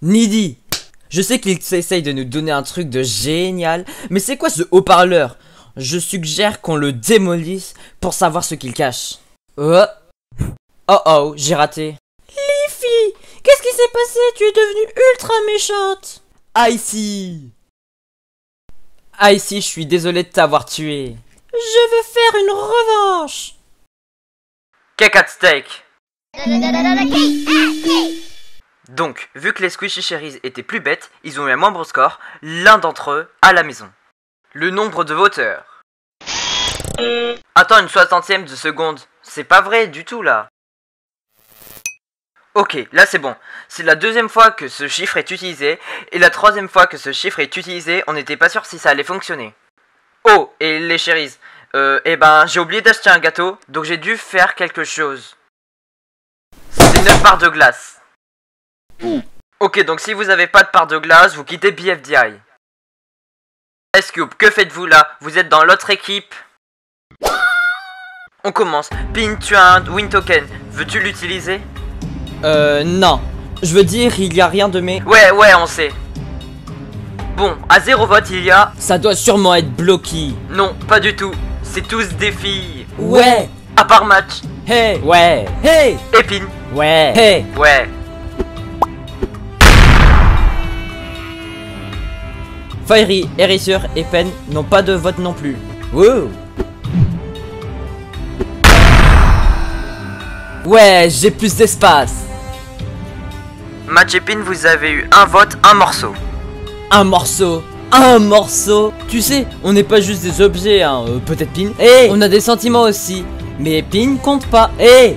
Needy. Je sais qu'il essaye de nous donner un truc de génial, mais c'est quoi ce haut-parleur? Je suggère qu'on le démolisse pour savoir ce qu'il cache. Oh oh, j'ai raté. Leafy, qu'est-ce qui s'est passé? Tu es devenue ultra méchante. Icy, je suis désolé de t'avoir tué. Je veux faire une revanche. Cake at steak. Donc, vu que les Squishy Cherries étaient plus bêtes, ils ont eu un moindre score, l'un d'entre eux à la maison. Le nombre de voteurs. Attends une 60e de seconde, c'est pas vrai du tout là. Ok, là c'est bon. C'est la deuxième fois que ce chiffre est utilisé, et la troisième fois que ce chiffre est utilisé, on n'était pas sûr si ça allait fonctionner. Oh, et les Cherries, j'ai oublié d'acheter un gâteau, donc j'ai dû faire quelque chose. C'est 9 barres de glace. Ok, donc si vous avez pas de part de glace, vous quittez BFDI. Scoop, que faites-vous là? Vous êtes dans l'autre équipe? On commence. Pin, tu as un win token. Veux-tu l'utiliser? Non. Je veux dire, il y a rien de mes... Ouais, on sait. Bon, à 0 vote, il y a... Ça doit sûrement être bloqué. Non, pas du tout. C'est tous des filles. Ouais. À part Match. Hey. Ouais. Hey. Et Pin. Ouais. Hey. Ouais. Fiery, Eraser et Pen n'ont pas de vote non plus. Wow. Ouais, j'ai plus d'espace. Match et Pin, vous avez eu un vote, un morceau. Un morceau. Un morceau. Tu sais, on n'est pas juste des objets, hein. Peut-être Pin. Eh, on a des sentiments aussi. Mais Pin compte pas. Eh.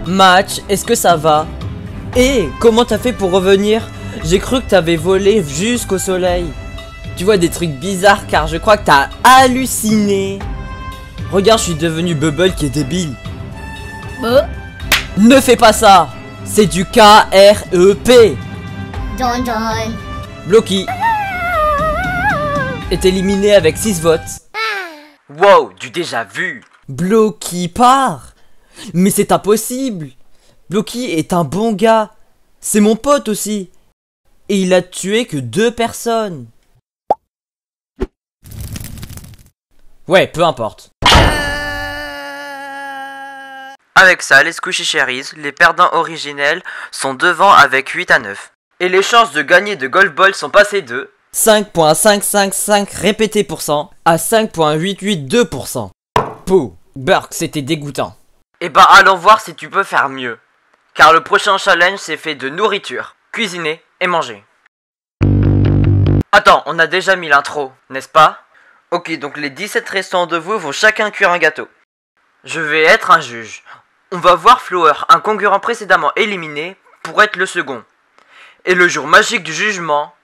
Match, est-ce que ça va? Eh, comment t'as fait pour revenir? J'ai cru que t'avais volé jusqu'au soleil. Tu vois des trucs bizarres car je crois que t'as halluciné. Regarde, je suis devenu Bubble qui est débile. Ne fais pas ça. C'est du K-R-E-P. Don Don. Blocky est éliminé avec 6 votes. Wow, du déjà vu. Blocky part. Mais c'est impossible. Blocky est un bon gars. C'est mon pote aussi. Et il a tué que 2 personnes. Ouais, peu importe. Avec ça, les Squishy Cherries, les perdants originels, sont devant avec 8 à 9. Et les chances de gagner de Golf Ball sont passées de 5.555 répétés % à 5.882%. Pouh, Burk, c'était dégoûtant. Eh ben allons voir si tu peux faire mieux. Car le prochain challenge c'est fait de nourriture, cuisiner et manger. Attends, on a déjà mis l'intro, n'est-ce pas? Ok, donc les 17 restants de vous vont chacun cuire un gâteau. Je vais être un juge. On va voir Flower, un concurrent précédemment éliminé, pour être le second. Et le jour magique du jugement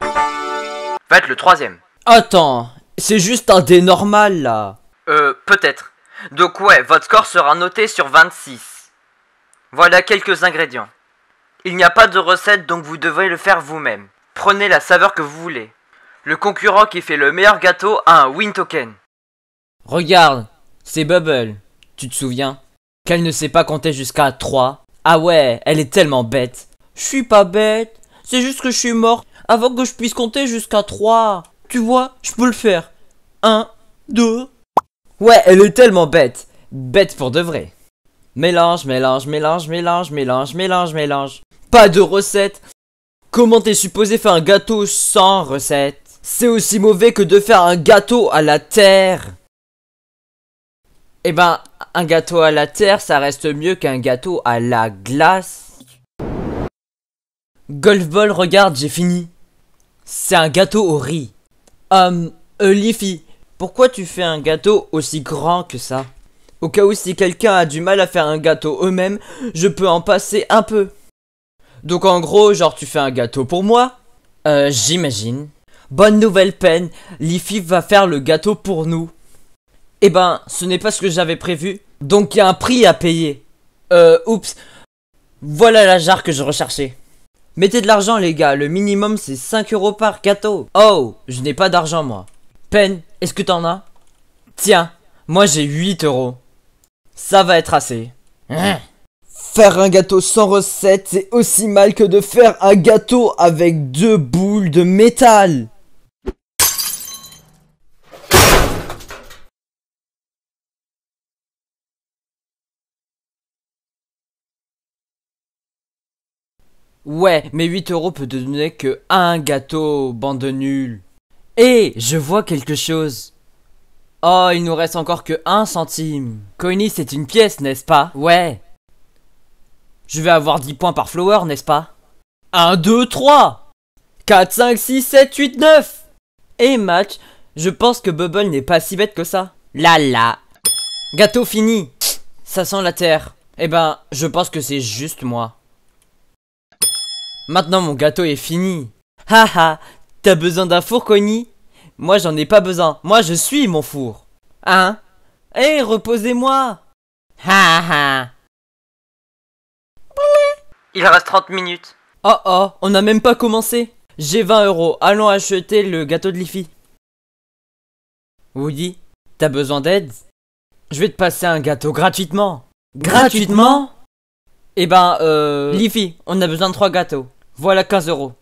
va être le troisième. Attends, c'est juste un dé normal là. Peut-être. Donc ouais, votre score sera noté sur 26. Voilà quelques ingrédients. Il n'y a pas de recette donc vous devez le faire vous-même. Prenez la saveur que vous voulez. Le concurrent qui fait le meilleur gâteau a un win token. Regarde, c'est Bubble. Tu te souviens qu'elle ne sait pas compter jusqu'à 3? Ah ouais, elle est tellement bête. Je suis pas bête, c'est juste que je suis mort avant que je puisse compter jusqu'à 3. Tu vois, je peux le faire. 1, 2... Ouais, elle est tellement bête. Bête pour de vrai. Mélange, mélange, mélange, mélange, mélange, mélange, mélange. Pas de recette. Comment t'es supposé faire un gâteau sans recette? C'est aussi mauvais que de faire un gâteau à la terre. Eh ben, un gâteau à la terre, ça reste mieux qu'un gâteau à la glace. Golf Ball, regarde, j'ai fini. C'est un gâteau au riz. Leafy, pourquoi tu fais un gâteau aussi grand que ça? Au cas où si quelqu'un a du mal à faire un gâteau eux-mêmes, je peux en passer un peu. Donc en gros, genre tu fais un gâteau pour moi? J'imagine. Bonne nouvelle, Pen, Leafy va faire le gâteau pour nous. Eh ben, ce n'est pas ce que j'avais prévu. Donc il y a un prix à payer. Oups. Voilà la jarre que je recherchais. Mettez de l'argent les gars, le minimum c'est 5 € par gâteau. Oh, je n'ai pas d'argent moi. Pen, est-ce que t'en as? Tiens, moi j'ai 8 €. Ça va être assez. Faire un gâteau sans recette, c'est aussi mal que de faire un gâteau avec 2 boules de métal. Ouais, mais 8 € peut te donner que un gâteau, bande de nuls. Eh, je vois quelque chose. Oh, il nous reste encore que 1 centime. Coiny, c'est une pièce, n'est-ce pas? Ouais. Je vais avoir 10 points par flower, n'est-ce pas? 1, 2, 3 4, 5, 6, 7, 8, 9. Et match, je pense que Bubble n'est pas si bête que ça. Là. Gâteau fini. Ça sent la terre. Eh ben, je pense que c'est juste moi. Maintenant mon gâteau est fini. Haha, t'as besoin d'un four, Coiny? Moi j'en ai pas besoin, moi je suis mon four. Hein? Eh, reposez-moi. Haha. Il reste 30 minutes. Oh, on n'a même pas commencé. J'ai 20 €, allons acheter le gâteau de Leafy. Woody, t'as besoin d'aide? Je vais te passer un gâteau gratuitement. Gratuitement? Eh ben, Leafy, on a besoin de 3 gâteaux. Voilà 15 €.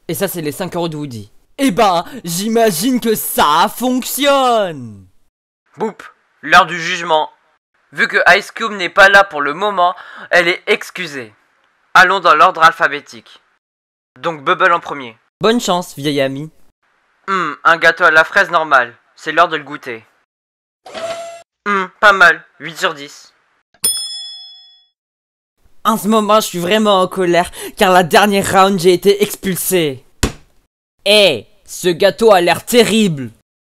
Et ça, c'est les 5 € de Woody. Eh ben, j'imagine que ça fonctionne. Boop, l'heure du jugement. Vu que Ice Cube n'est pas là pour le moment, elle est excusée. Allons dans l'ordre alphabétique. Donc Bubble en premier. Bonne chance, vieil ami. Un gâteau à la fraise normal. C'est l'heure de le goûter. Pas mal. 8 sur 10. En ce moment, je suis vraiment en colère, car la dernière round, j'ai été expulsé. Eh, ce gâteau a l'air terrible.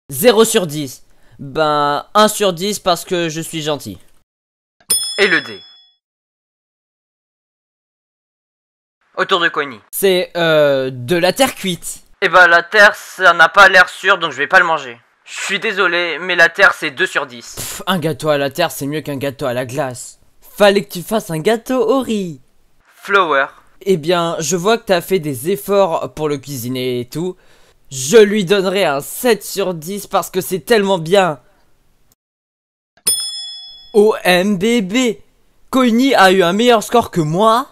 0 sur 10. Ben, 1 sur 10 parce que je suis gentil. Et le dé. Autour de Coiny. C'est, de la terre cuite. Eh ben la terre, ça n'a pas l'air sûr, donc je vais pas le manger. Je suis désolé, mais la terre c'est 2 sur 10. Pff, un gâteau à la terre, c'est mieux qu'un gâteau à la glace. Fallait que tu fasses un gâteau au riz. Flower. Eh bien, je vois que t'as fait des efforts pour le cuisiner et tout. Je lui donnerai un 7 sur 10 parce que c'est tellement bien. OMBB, Coiny a eu un meilleur score que moi.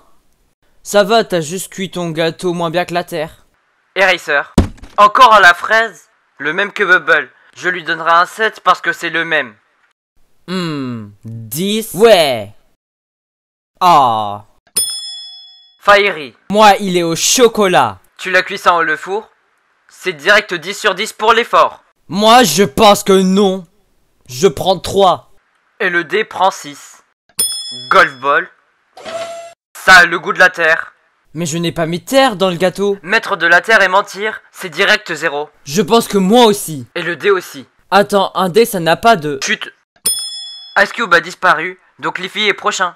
Ça va, t'as juste cuit ton gâteau moins bien que la terre. Eraser. Encore à la fraise. Le même que Bubble. Je lui donnerai un 7 parce que c'est le même. 10. Ouais. Ah. Fiery. Moi, il est au chocolat. Tu l'as cuit sans le four. C'est direct 10 sur 10 pour l'effort. Moi, je pense que non. Je prends 3. Et le dé prend 6. Golf ball. Ça a le goût de la terre. Mais je n'ai pas mis terre dans le gâteau. Mettre de la terre et mentir, c'est direct 0. Je pense que moi aussi. Et le dé aussi. Attends, un dé, ça n'a pas de... Chut. Ice Cube a disparu, donc Leafy est prochain.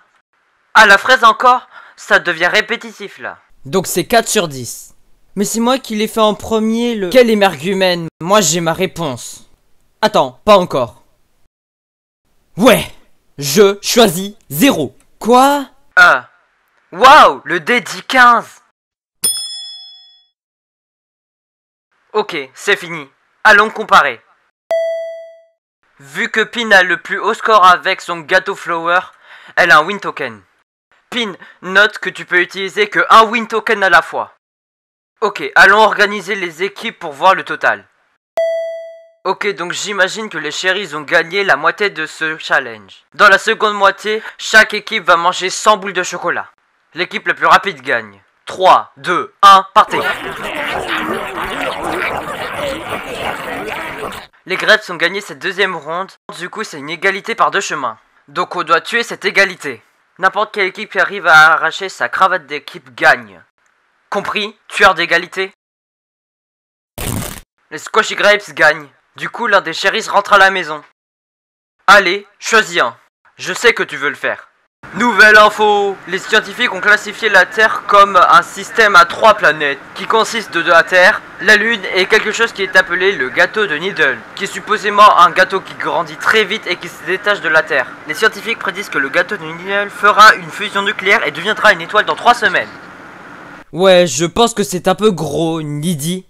Ah, la fraise encore? Ça devient répétitif là. Donc c'est 4 sur 10. Mais c'est moi qui l'ai fait en premier, le... Quel émergumène? Moi j'ai ma réponse. Attends, pas encore. Ouais. Je choisis 0. Quoi? Ah. Waouh, le dé dit 15. Ok, c'est fini. Allons comparer. Vu que Pin a le plus haut score avec son gâteau flower, elle a un win token. Pin, note que tu peux utiliser que un win token à la fois. Ok, allons organiser les équipes pour voir le total. Ok, donc j'imagine que les chéris ont gagné la moitié de ce challenge. Dans la seconde moitié, chaque équipe va manger 100 boules de chocolat. L'équipe la plus rapide gagne. 3, 2, 1, partez. Les Grapes ont gagné cette deuxième ronde, du coup c'est une égalité par 2 chemins. Donc on doit tuer cette égalité. N'importe quelle équipe qui arrive à arracher sa cravate d'équipe gagne. Compris? Tueur d'égalité. Les Squashy Grapes gagnent. Du coup l'un des chéris rentre à la maison. Allez, choisis un. Je sais que tu veux le faire. Nouvelle info! Les scientifiques ont classifié la Terre comme un système à 3 planètes, qui consiste de la Terre, la Lune et quelque chose qui est appelé le gâteau de Needle, qui est supposément un gâteau qui grandit très vite et qui se détache de la Terre. Les scientifiques prédisent que le gâteau de Needle fera une fusion nucléaire et deviendra une étoile dans 3 semaines. Ouais, je pense que c'est un peu gros, Nidi.